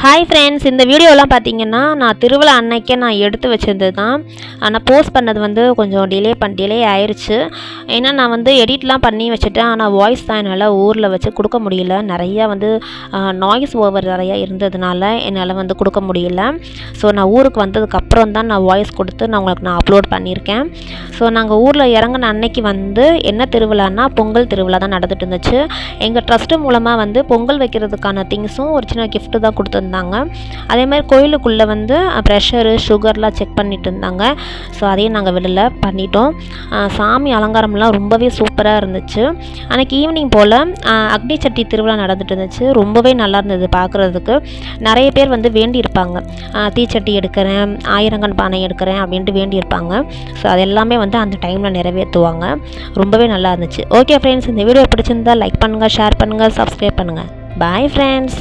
Hi friends, இந்த வீடியோலாம் பார்த்தீங்கன்னா நான் திருவிழா அன்னைக்கே நான் எடுத்து வச்சிருந்தது தான். ஆனால் போஸ்ட் பண்ணது வந்து கொஞ்சம் டிலே ஆயிடுச்சு. ஏன்னா நான் வந்து எடிட்லாம் பண்ணி வச்சுட்டேன். ஆனால் வாய்ஸ் தான் என்னால் ஊரில் வச்சு கொடுக்க முடியல. நிறையா வந்து நாய்ஸ் ஓவர் நிறையா இருந்ததுனால என்னால் வந்து கொடுக்க முடியல. ஸோ நான் ஊருக்கு வந்ததுக்கப்புறம் தான் நான் வாய்ஸ் கொடுத்து நான் அப்லோட் பண்ணியிருக்கேன். ஸோ நாங்கள் ஊரில் இறங்கின அன்னைக்கு வந்து என்ன திருவிழான்னா பொங்கல் திருவிழா தான் நடந்துட்டு இருந்துச்சு. எங்கள் ட்ரஸ்ட்டு மூலமாக வந்து பொங்கல் வைக்கிறதுக்கான திங்ஸும் ஒரு சின்ன கிஃப்ட்டு தான் கொடுத்துருந்தாங்க. அதே மாதிரி கோயிலுக்குள்ளே வந்து ப்ரெஷரு சுகர்லாம் செக் பண்ணிட்டு இருந்தாங்க. ஸோ அதையும் நாங்கள் வெளில பண்ணிட்டோம். சாமி அலங்காரம்லாம் ரொம்பவே சூப்பராக இருந்துச்சு. அன்றைக்கி ஈவினிங் போல் அக்னி சட்டி திருவிழா நடந்துட்டு இருந்துச்சு. ரொம்பவே நல்லா இருந்தது பார்க்குறதுக்கு. நிறைய பேர் வந்து வேண்டியிருப்பாங்க, தீச்சட்டி எடுக்கிறேன், ஆயிரங்கன் பானை எடுக்கிறேன் அப்படின்ட்டு வேண்டியிருப்பாங்க. ஸோ அது எல்லாமே வந்து அந்த டைமில் நிறைவேற்றுவாங்க. ரொம்பவே நல்லா இருந்துச்சு. ஓகே ஃப்ரெண்ட்ஸ், இந்த வீடியோ பிடிச்சிருந்தால் லைக் பண்ணுங்கள், ஷேர் பண்ணுங்கள், சப்ஸ்கிரைப் பண்ணுங்கள். Bye friends.